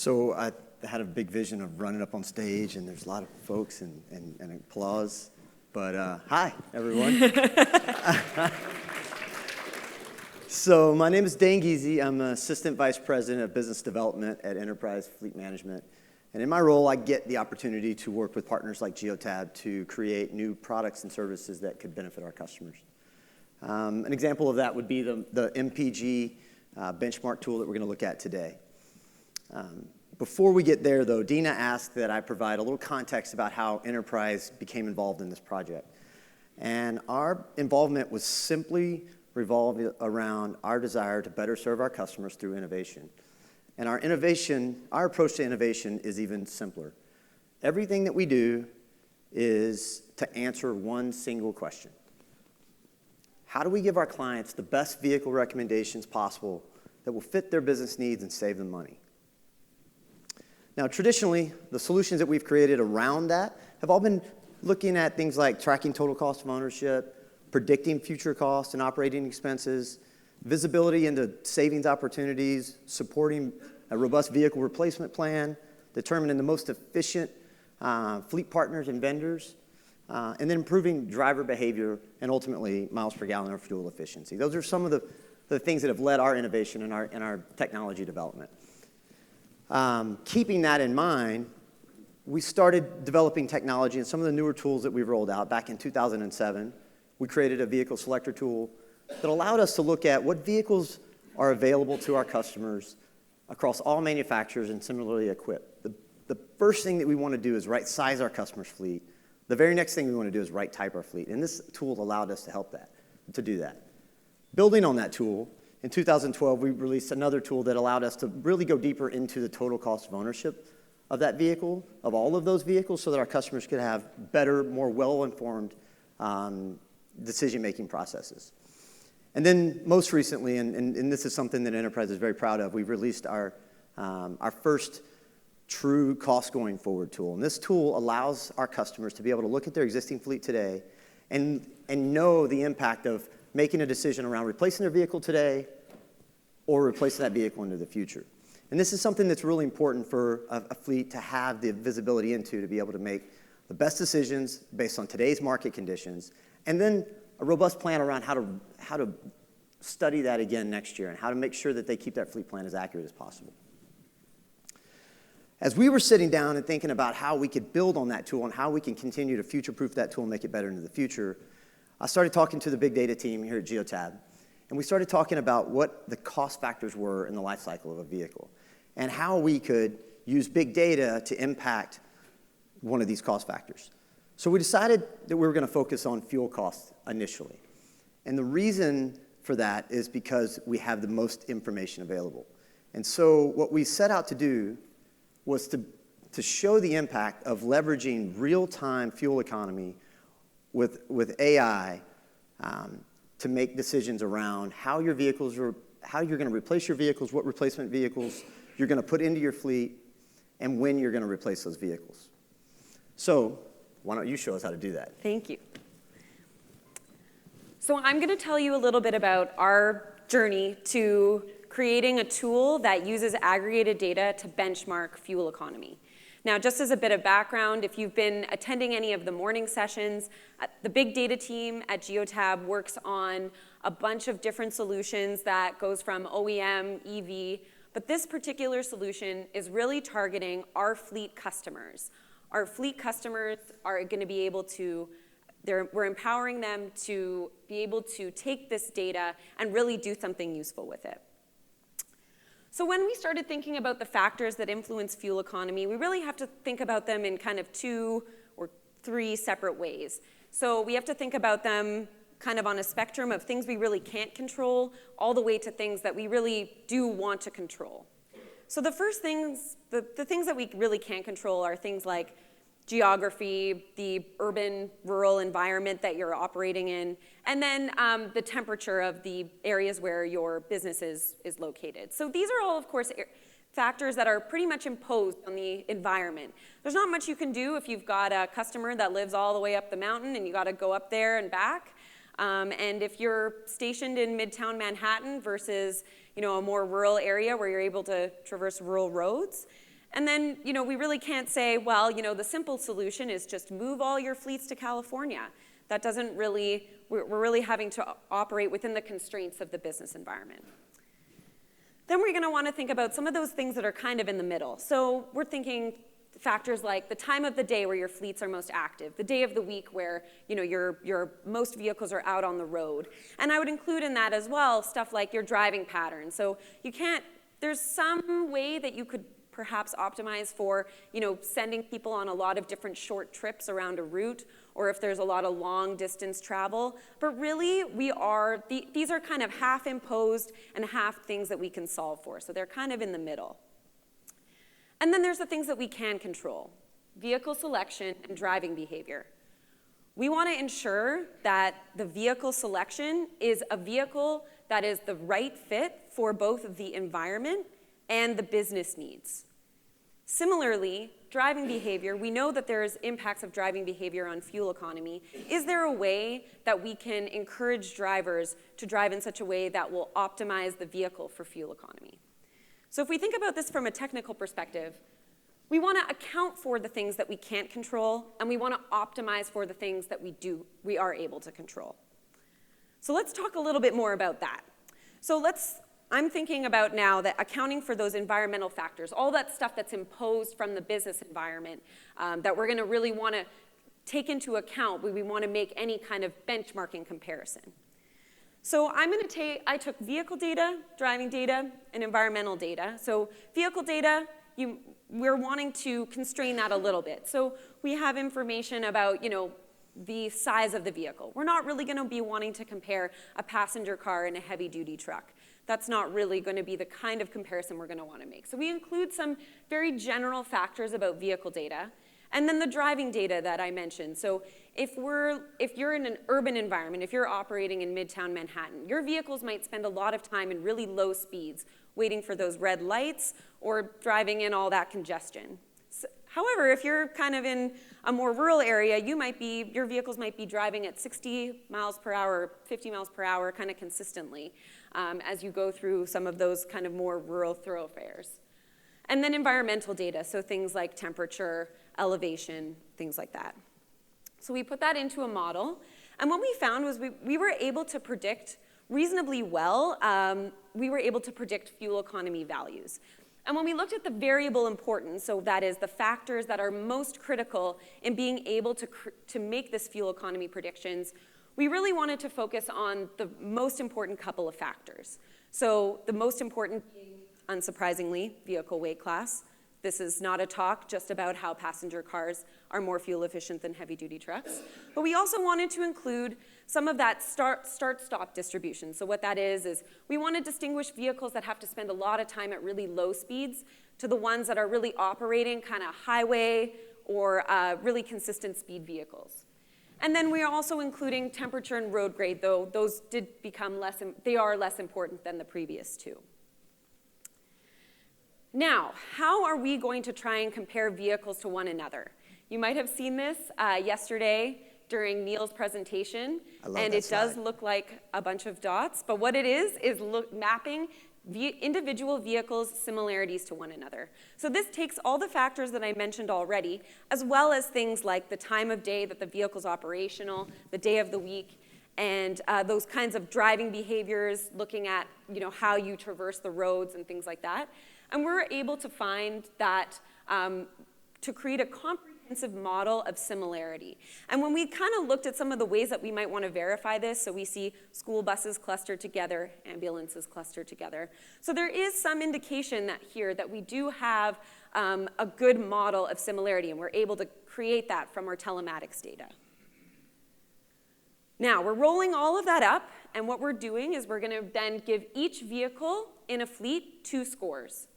So I had a big vision of running up on stage, and there's a lot of folks and applause. But hi, everyone. So my name is Dane Giese. I'm Assistant Vice President of Business Development at Enterprise Fleet Management. And in my role, I get the opportunity to work with partners like Geotab to create new products and services that could benefit our customers. An example of that would be the MPG benchmark tool that we're going to look at today. Before we get there, though, Dina asked that I provide a little context about how Enterprise became involved in this project. And our involvement was simply revolved around our desire to better serve our customers through innovation. And our approach to innovation is even simpler. Everything that we do is to answer one single question. How do we give our clients the best vehicle recommendations possible that will fit their business needs and save them money? Now, traditionally, the solutions that we've created around that have all been looking at things like tracking total cost of ownership, predicting future costs and operating expenses, visibility into savings opportunities, supporting a robust vehicle replacement plan, determining the most efficient fleet partners and vendors, and then improving driver behavior and ultimately miles per gallon or fuel efficiency. Those are some of the things that have led our innovation and our technology development. Keeping that in mind, we started developing technology and some of the newer tools that we've rolled out back in 2007. We created a vehicle selector tool that allowed us to look at what vehicles are available to our customers across all manufacturers and similarly equipped. The first thing that we want to do is right-size our customer's fleet. The very next thing we want to do is right-type our fleet. And this tool allowed us to do that. Building on that tool, in 2012, we released another tool that allowed us to really go deeper into the total cost of ownership of that vehicle, of all of those vehicles, so that our customers could have better, more well-informed decision-making processes. And then most recently, and this is something that Enterprise is very proud of, we've released our first true cost going forward tool. And this tool allows our customers to be able to look at their existing fleet today and know the impact of making a decision around replacing their vehicle today or replacing that vehicle into the future. And this is something that's really important for a fleet to have the visibility into, to be able to make the best decisions based on today's market conditions, and then a robust plan around how to study that again next year and how to make sure that they keep that fleet plan as accurate as possible. As we were sitting down and thinking about how we could build on that tool and how we can continue to future-proof that tool and make it better into the future, I started talking to the big data team here at Geotab, and we started talking about what the cost factors were in the life cycle of a vehicle and how we could use big data to impact one of these cost factors. So we decided that we were going to focus on fuel costs initially. And the reason for that is because we have the most information available. And so what we set out to do was to show the impact of leveraging real-time fuel economy with AI to make decisions around how you're going to replace your vehicles, what replacement vehicles you're going to put into your fleet, and when you're going to replace those vehicles. So why don't you show us how to do that? Thank you. So I'm going to tell you a little bit about our journey to creating a tool that uses aggregated data to benchmark fuel economy. Now, just as a bit of background, if you've been attending any of the morning sessions, the big data team at Geotab works on a bunch of different solutions that goes from OEM, EV, but this particular solution is really targeting our fleet customers. Our fleet customers are going to be able to, we're empowering them to be able to take this data and really do something useful with it. So when we started thinking about the factors that influence fuel economy, we really have to think about them in kind of 2 or 3 separate ways. So we have to think about them kind of on a spectrum of things we really can't control, all the way to things that we really do want to control. So the first things, the things that we really can't control are things like geography, the urban-rural environment that you're operating in, and then the temperature of the areas where your business is located. So these are all, of course, factors that are pretty much imposed on the environment. There's not much you can do if you've got a customer that lives all the way up the mountain and you got to go up there and back. And if you're stationed in Midtown Manhattan versus a more rural area where you're able to traverse rural roads, And then, we really can't say, well, the simple solution is just move all your fleets to California. That doesn't really, we're really having to operate within the constraints of the business environment. Then we're going to want to think about some of those things that are kind of in the middle. So we're thinking factors like the time of the day where your fleets are most active, the day of the week where your most vehicles are out on the road. And I would include in that as well stuff like your driving patterns. So there's some way that you could perhaps optimize for sending people on a lot of different short trips around a route, or if there's a lot of long distance travel. But really, these are kind of half imposed and half things that we can solve for. So they're kind of in the middle. And then there's the things that we can control: vehicle selection and driving behavior. We want to ensure that the vehicle selection is a vehicle that is the right fit for both the environment and the business needs. Similarly, driving behavior, we know that there's impacts of driving behavior on fuel economy. Is there a way that we can encourage drivers to drive in such a way that will optimize the vehicle for fuel economy? So if we think about this from a technical perspective, we want to account for the things that we can't control, and we want to optimize for the things that we are able to control. So let's talk a little bit more about that. So I'm thinking about now that accounting for those environmental factors, all that stuff that's imposed from the business environment, that we're going to really want to take into account when we want to make any kind of benchmarking comparison. So I took vehicle data, driving data, and environmental data. So vehicle data, we're wanting to constrain that a little bit. So we have information about, the size of the vehicle. We're not really going to be wanting to compare a passenger car and a heavy-duty truck. That's not really going to be the kind of comparison we're going to want to make. So we include some very general factors about vehicle data, and then the driving data that I mentioned. So if you're in an urban environment, if you're operating in Midtown Manhattan, your vehicles might spend a lot of time in really low speeds, waiting for those red lights or driving in all that congestion. However, if you're kind of in a more rural area, your vehicles might be driving at 60 miles per hour, 50 miles per hour kind of consistently as you go through some of those kind of more rural thoroughfares. And then environmental data, so things like temperature, elevation, things like that. So we put that into a model, and what we found was we were able to predict reasonably well, we were able to predict fuel economy values. And when we looked at the variable importance, so that is the factors that are most critical in being able to make this fuel economy predictions, we really wanted to focus on the most important couple of factors. So the most important being, unsurprisingly, vehicle weight class. This is not a talk just about how passenger cars are more fuel efficient than heavy-duty trucks. But we also wanted to include some of that start-stop distribution. So what that is we want to distinguish vehicles that have to spend a lot of time at really low speeds to the ones that are really operating kind of highway or really consistent speed vehicles. And then we are also including temperature and road grade, though those did become they are less important than the previous two. Now, how are we going to try and compare vehicles to one another? You might have seen this yesterday during Neil's presentation, and it does look like a bunch of dots, but what it is mapping individual vehicles' similarities to one another. So this takes all the factors that I mentioned already, as well as things like the time of day that the vehicle's operational, the day of the week, and those kinds of driving behaviors, looking at how you traverse the roads and things like that. And we're able to find that to create a comprehensive model of similarity. And when we kind of looked at some of the ways that we might want to verify this, so we see school buses clustered together, ambulances clustered together. So there is some indication that we do have a good model of similarity, and we're able to create that from our telematics data. Now, we're rolling all of that up, and what we're doing is we're going to then give each vehicle in a fleet 2 scores.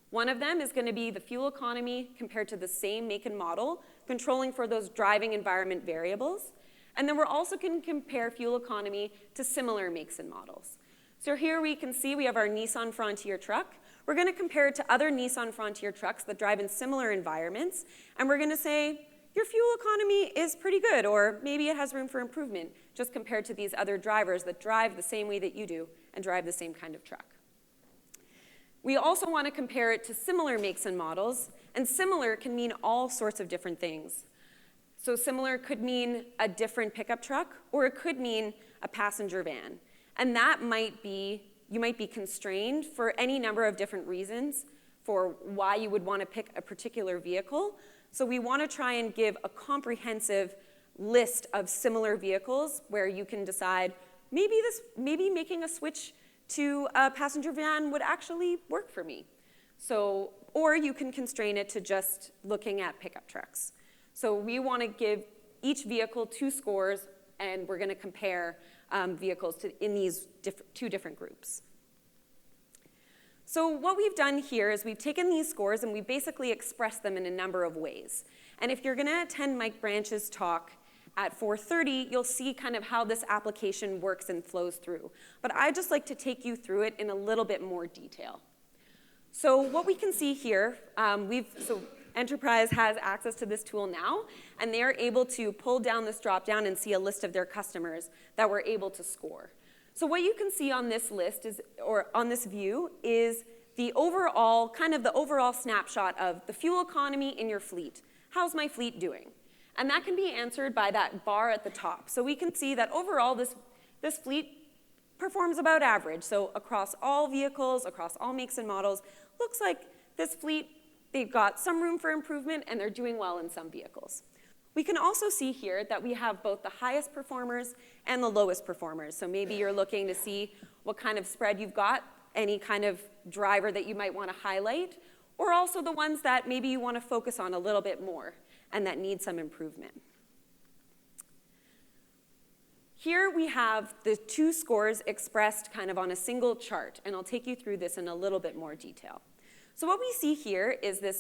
One of them is going to be the fuel economy compared to the same make and model, controlling for those driving environment variables. And then we're also going to compare fuel economy to similar makes and models. So here we can see we have our Nissan Frontier truck. We're going to compare it to other Nissan Frontier trucks that drive in similar environments. And we're going to say, your fuel economy is pretty good, or maybe it has room for improvement, just compared to these other drivers that drive the same way that you do and drive the same kind of truck. We also want to compare it to similar makes and models, and similar can mean all sorts of different things. So similar could mean a different pickup truck, or it could mean a passenger van. And that might be, you might be constrained for any number of different reasons for why you would want to pick a particular vehicle. So we want to try and give a comprehensive list of similar vehicles where you can decide maybe making a switch to a passenger van would actually work for me. So, or you can constrain it to just looking at pickup trucks. So we want to give each vehicle 2 scores, and we're going to compare vehicles in these two different groups. So what we've done here is we've taken these scores and we basically expressed them in a number of ways. And if you're going to attend Mike Branch's talk at 4:30, you'll see kind of how this application works and flows through. But I'd just like to take you through it in a little bit more detail. So what we can see here, Enterprise has access to this tool now, and they are able to pull down this drop-down and see a list of their customers that we're able to score. So what you can see on this list is, or on this view, is the overall, kind of the overall snapshot of the fuel economy in your fleet. How's my fleet doing? And that can be answered by that bar at the top. So we can see that overall this fleet performs about average. So across all vehicles, across all makes and models, looks like this fleet, they've got some room for improvement and they're doing well in some vehicles. We can also see here that we have both the highest performers and the lowest performers. So maybe you're looking to see what kind of spread you've got, any kind of driver that you might want to highlight, or also the ones that maybe you want to focus on a little bit more and that need some improvement. Here we have the 2 scores expressed kind of on a single chart, and I'll take you through this in a little bit more detail. So what we see here is the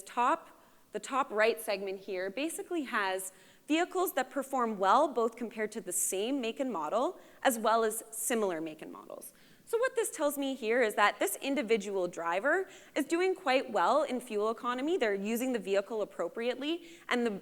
top right segment here basically has vehicles that perform well both compared to the same make and model as well as similar make and models. So what this tells me here is that this individual driver is doing quite well in fuel economy. They're using the vehicle appropriately, and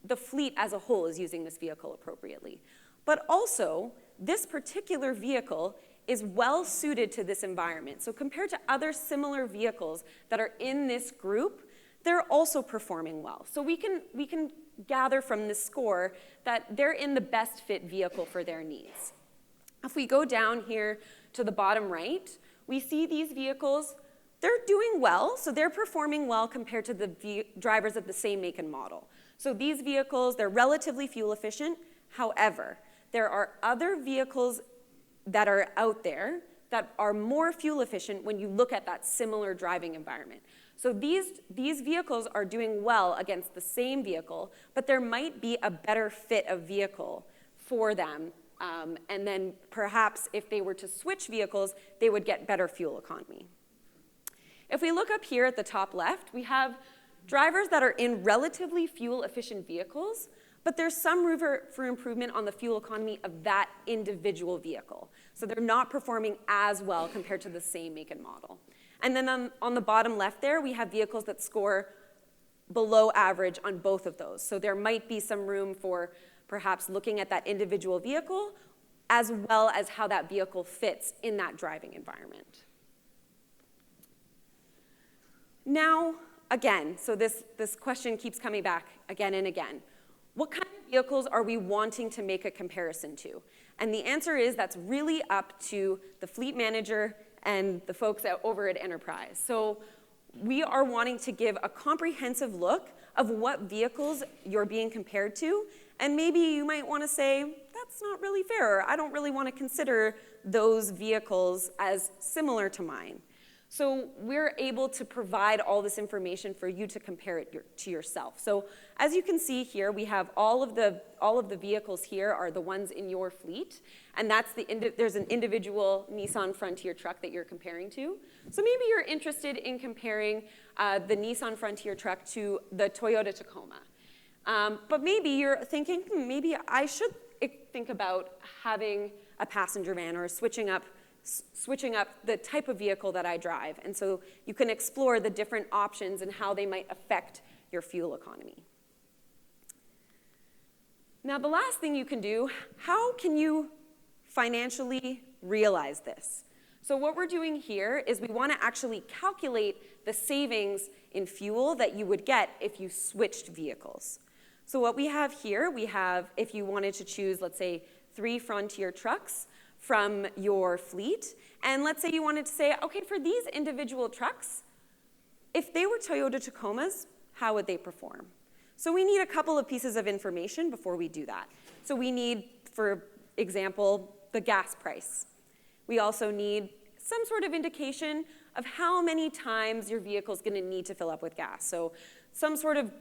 the fleet as a whole is using this vehicle appropriately. But also, this particular vehicle is well suited to this environment. So compared to other similar vehicles that are in this group, they're also performing well. So we can gather from this score that they're in the best fit vehicle for their needs. If we go down here to the bottom right, we see these vehicles, they're doing well, so they're performing well compared to the drivers of the same make and model. So these vehicles, they're relatively fuel efficient. However, there are other vehicles that are out there that are more fuel efficient when you look at that similar driving environment. So these vehicles are doing well against the same vehicle, but there might be a better fit of vehicle for them. And then perhaps if they were to switch vehicles, they would get better fuel economy. If we look up here at the top left, we have drivers that are in relatively fuel efficient vehicles, but there's some room for improvement on the fuel economy of that individual vehicle. So they're not performing as well compared to the same make and model. And then on the bottom left there, we have vehicles that score below average on both of those. So there might be some room for perhaps looking at that individual vehicle as well as how that vehicle fits in that driving environment. Now, again, so this question keeps coming back again and again. What kind of vehicles are we wanting to make a comparison to? And the answer is that's really up to the fleet manager and the folks over at Enterprise. So we are wanting to give a comprehensive look of what vehicles you're being compared to, and maybe you might want to say, that's not really fair, or I don't really want to consider those vehicles as similar to mine. So we're able to provide all this information for you to compare it to yourself. So as you can see here, we have all of the vehicles here are the ones in your fleet, and there's an individual Nissan Frontier truck that you're comparing to. So maybe you're interested in comparing the Nissan Frontier truck to the Toyota Tacoma. But maybe you're thinking, maybe I should think about having a passenger van or switching up the type of vehicle that I drive. And so you can explore the different options and how they might affect your fuel economy. Now, the last thing you can do, how can you financially realize this? So what we're doing here is we want to actually calculate the savings in fuel that you would get if you switched vehicles. So what we have here, we have, if you wanted to choose, let's say, 3 Frontier trucks from your fleet, and let's say you wanted to say, okay, for these individual trucks, if they were Toyota Tacomas, how would they perform? So we need a couple of pieces of information before we do that. So we need, for example, the gas price. We also need some sort of indication of how many times your vehicle is going to need to fill up with gas. So some sort of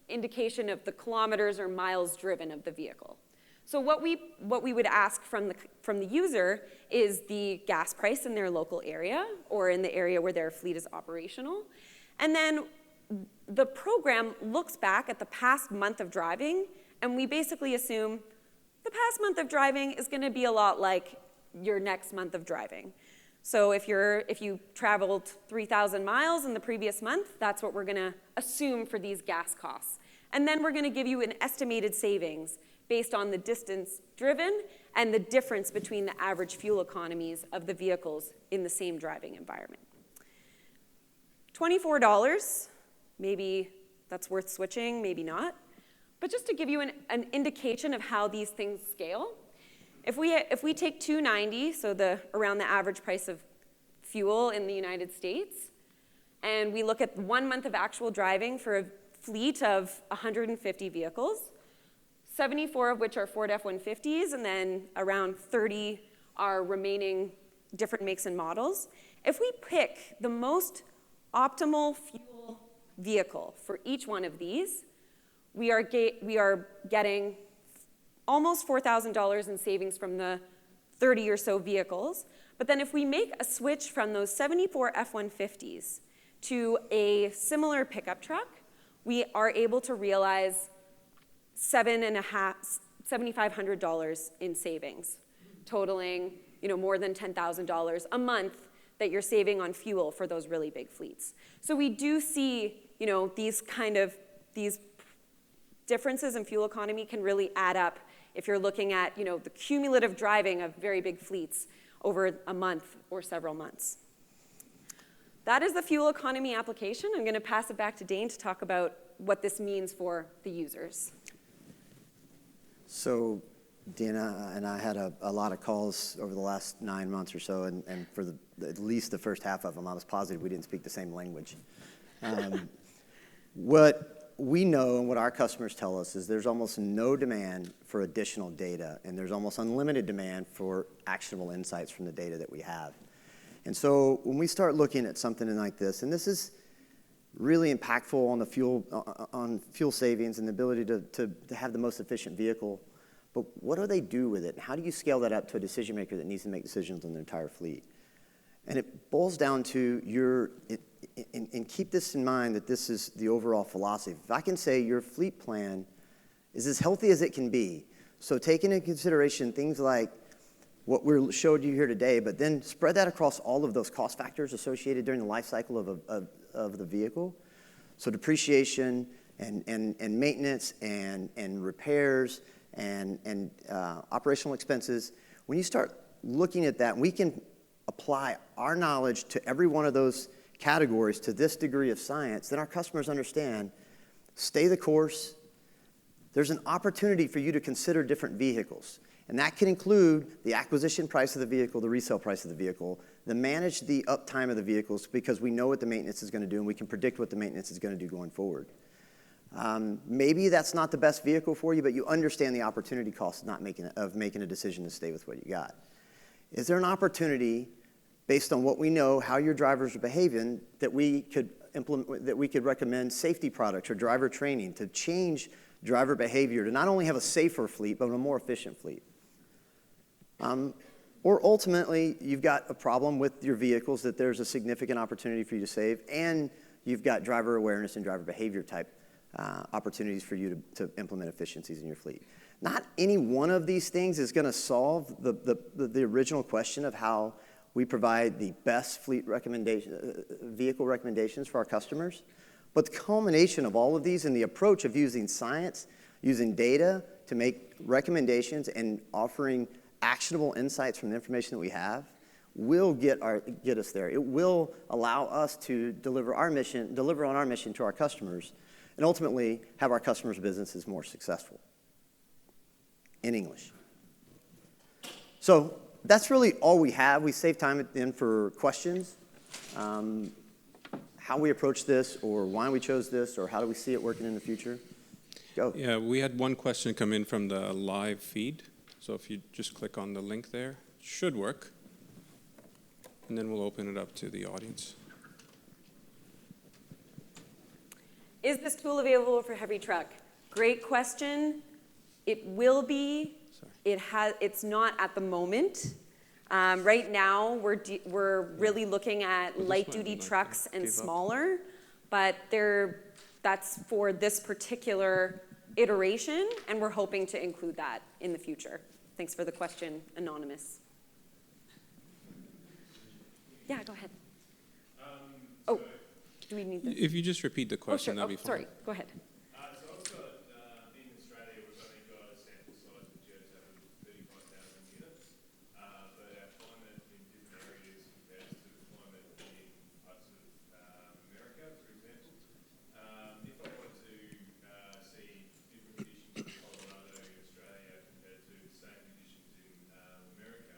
indication of the kilometers or miles driven of the vehicle. So what we would ask from the user is the gas price in their local area or in the area where their fleet is operational. And then the program looks back at the past month of driving, and we basically assume the past month of driving is going to be a lot like your next month of driving. So if you traveled 3,000 miles in the previous month, that's what we're going to assume for these gas costs. And then we're going to give you an estimated savings based on the distance driven and the difference between the average fuel economies of the vehicles in the same driving environment. $24, maybe that's worth switching, maybe not. But just to give you an indication of how these things scale, if we take $2.90, so around the average price of fuel in the United States, and we look at 1 month of actual driving for a fleet of 150 vehicles, 74 of which are Ford F-150s, and then around 30 are remaining different makes and models. If we pick the most optimal fuel vehicle for each one of these, we are getting almost $4,000 in savings from the 30 or so vehicles. But then if we make a switch from those 74 F-150s to a similar pickup truck, we are able to realize $7,500 in savings, totaling more than $10,000 a month that you're saving on fuel for those really big fleets. So we do see these differences in fuel economy can really add up if you're looking at the cumulative driving of very big fleets over a month or several months. That is the fuel economy application. I'm going to pass it back to Dane to talk about what this means for the users. So Deanna and I had a lot of calls over the last 9 months or so, and for at least the first half of them, I was positive we didn't speak the same language. What we know and what our customers tell us is there's almost no demand for additional data, and there's almost unlimited demand for actionable insights from the data that we have. And so when we start looking at something like this, and this is really impactful on fuel savings and the ability to have the most efficient vehicle, but what do they do with it? How do you scale that up to a decision maker that needs to make decisions on their entire fleet? And it boils down to and keep this in mind that this is the overall philosophy. If I can say your fleet plan is as healthy as it can be, so taking into consideration things like what we showed you here today, but then spread that across all of those cost factors associated during the life cycle of the vehicle. So depreciation and maintenance and repairs and operational expenses. When you start looking at that, we can apply our knowledge to every one of those categories to this degree of science, then our customers understand, stay the course. There's an opportunity for you to consider different vehicles. And that can include the acquisition price of the vehicle, the resale price of the vehicle, manage the uptime of the vehicles because we know what the maintenance is going to do and we can predict what the maintenance is going to do going forward. Maybe that's not the best vehicle for you, but you understand the opportunity cost of making a decision to stay with what you got. Is there an opportunity, based on what we know, how your drivers are behaving, that we could recommend safety products or driver training to change driver behavior to not only have a safer fleet, but a more efficient fleet? Or ultimately, you've got a problem with your vehicles that there's a significant opportunity for you to save, and you've got driver awareness and driver behavior type opportunities for you to implement efficiencies in your fleet. Not any one of these things is going to solve the original question of how we provide the best vehicle recommendations for our customers. But the culmination of all of these and the approach of using science, using data to make recommendations and offering actionable insights from the information that we have, will get us there. It will allow us to deliver on our mission to our customers, and ultimately have our customers' businesses more successful. In English. So that's really all we have. We save time at the end for questions. How we approach this, or why we chose this, or how do we see it working in the future? Go. Yeah, we had one question come in from the live feed. So if you just click on the link there, it should work. And then we'll open it up to the audience. Is this tool available for heavy truck? Great question. It will be. It's not at the moment. Right now, we're really looking at light-duty trucks and smaller, but that's for this particular iteration, and we're hoping to include that in the future. Thanks for the question, Anonymous. Yeah, go ahead. Oh, do we need this? If you just repeat the question, that'd be fine. Sorry, go ahead. So I've got, in Australia, we've only got a sample size of Geotab of 35,000 units, but our climate in different areas compares to the climate in parts of America, for example. If I want to see different conditions in Colorado in Australia compared to the same conditions in America,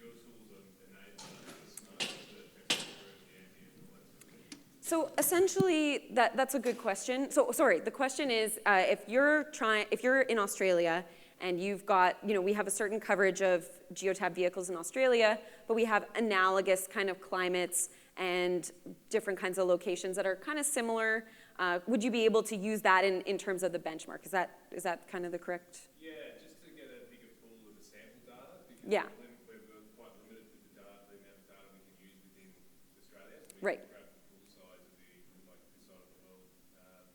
your tools enable the smart the temperature, the ambient, and all that sort of thing. So essentially, that's a good question. So sorry, the question is, if you're in Australia and you've got, we have a certain coverage of Geotab vehicles in Australia, but we have analogous kind of climates and different kinds of locations that are kind of similar. Would you be able to use that in terms of the benchmark? Is that kind of the correct? Yeah, just to get a bigger pool of the sample data, because Yeah. we're quite limited with the amount of data we can use within Australia. So we Right. can grab the pool size of this side of the world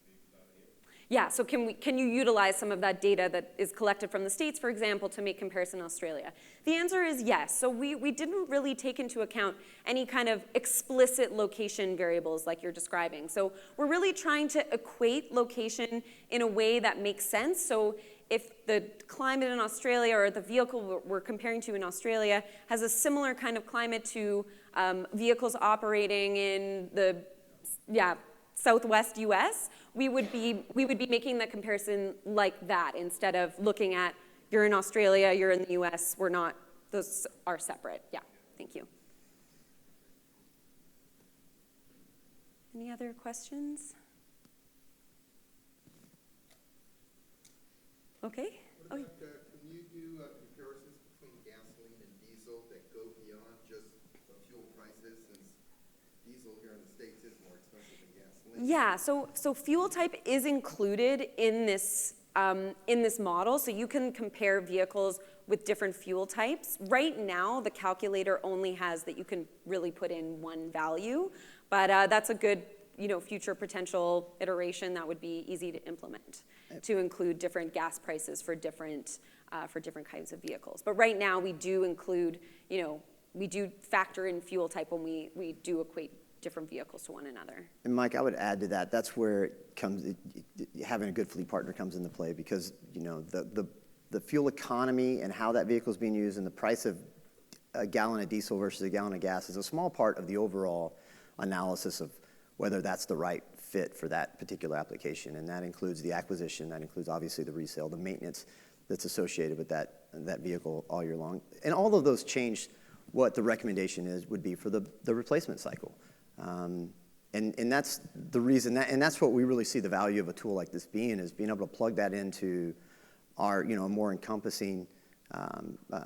vehicle data here. Yeah, so can you utilize some of that data that is collected from the States, for example, to make comparison in Australia? The answer is yes. So we didn't really take into account any kind of explicit location variables like you're describing. So we're really trying to equate location in a way that makes sense. So if the climate in Australia or the vehicle we're comparing to in Australia has a similar kind of climate to vehicles operating in the, Southwest US, we would be making that comparison like that instead of looking at you're in Australia, you're in the US, we're not, those are separate. Yeah, thank you. Any other questions? Okay. What about, can you do comparisons between gasoline and diesel that go beyond just the fuel prices, since diesel here in the States is more expensive than gasoline? Yeah, so fuel type is included in this model, so you can compare vehicles with different fuel types. Right now, the calculator only has that you can really put in one value, but that's a good future potential iteration that would be easy to implement to include different gas prices for different kinds of vehicles. But right now, we do include, we do factor in fuel type when we do equate different vehicles to one another. And Mike, I would add to that, that's where it comes, having a good fleet partner comes into play, because the fuel economy and how that vehicle is being used and the price of a gallon of diesel versus a gallon of gas is a small part of the overall analysis of whether that's the right fit for that particular application. And that includes the acquisition, that includes obviously the resale, the maintenance that's associated with that vehicle all year long. And all of those change what the recommendation would be for the replacement cycle. And that's the reason, and that's what we really see the value of a tool like this being, is being able to plug that into our more encompassing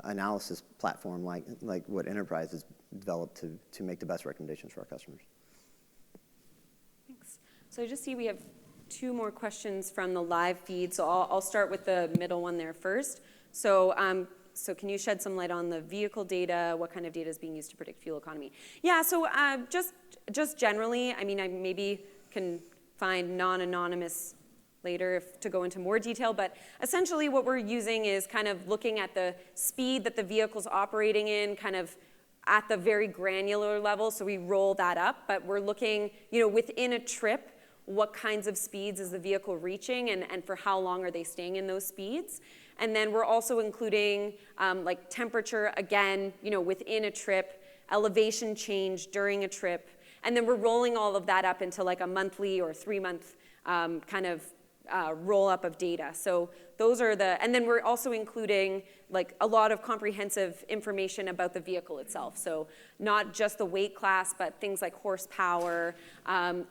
analysis platform like what Enterprise has developed to make the best recommendations for our customers. Thanks. So I just see we have two more questions from the live feed, so I'll start with the middle one there first. So can you shed some light on the vehicle data? What kind of data is being used to predict fuel economy? Yeah, so just generally, I maybe can find non-anonymous later to go into more detail, but essentially what we're using is kind of looking at the speed that the vehicle's operating in, kind of at the very granular level, so we roll that up, but we're looking, within a trip, what kinds of speeds is the vehicle reaching and for how long are they staying in those speeds. And then we're also including like temperature, again, within a trip, elevation change during a trip, and then we're rolling all of that up into like a monthly or 3-month kind of roll up of data. So those are and then we're also including like a lot of comprehensive information about the vehicle itself. So not just the weight class, but things like horsepower,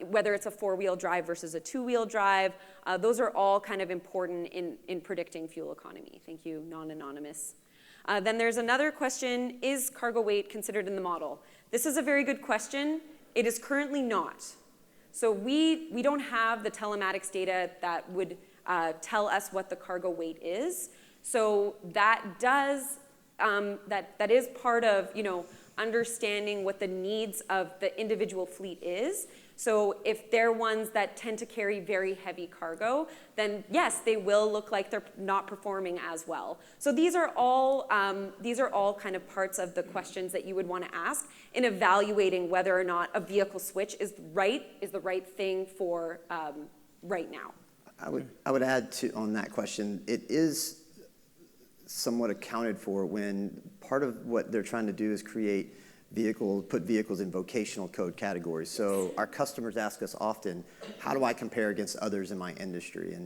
whether it's a 4-wheel drive versus a 2-wheel drive. Those are all kind of important in predicting fuel economy. Thank you, non-anonymous. Then there's another question, is cargo weight considered in the model? This is a very good question. It is currently not. So we don't have the telematics data that would tell us what the cargo weight is. So that does, that is part of, understanding what the needs of the individual fleet is. So if they're ones that tend to carry very heavy cargo, then yes, they will look like they're not performing as well. So these are all kind of parts of the questions that you would want to ask in evaluating whether or not a vehicle switch is the right thing for right now. I would add on that question, it is somewhat accounted for when part of what they're trying to do is put vehicles in vocational code categories. So our customers ask us often, how do I compare against others in my industry?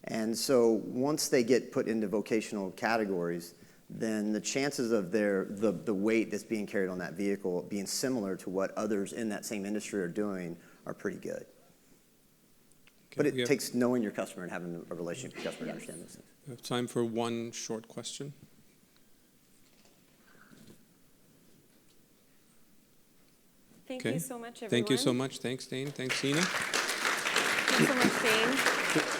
And so once they get put into vocational categories, then the chances of the weight that's being carried on that vehicle being similar to what others in that same industry are doing are pretty good. But it takes knowing your customer and having a relationship with your customer to understand those things. We have time for one short question. Thank you so much, everyone. Thank you so much. Thanks, Dane. Thanks, Ina. Thanks so much, Dane.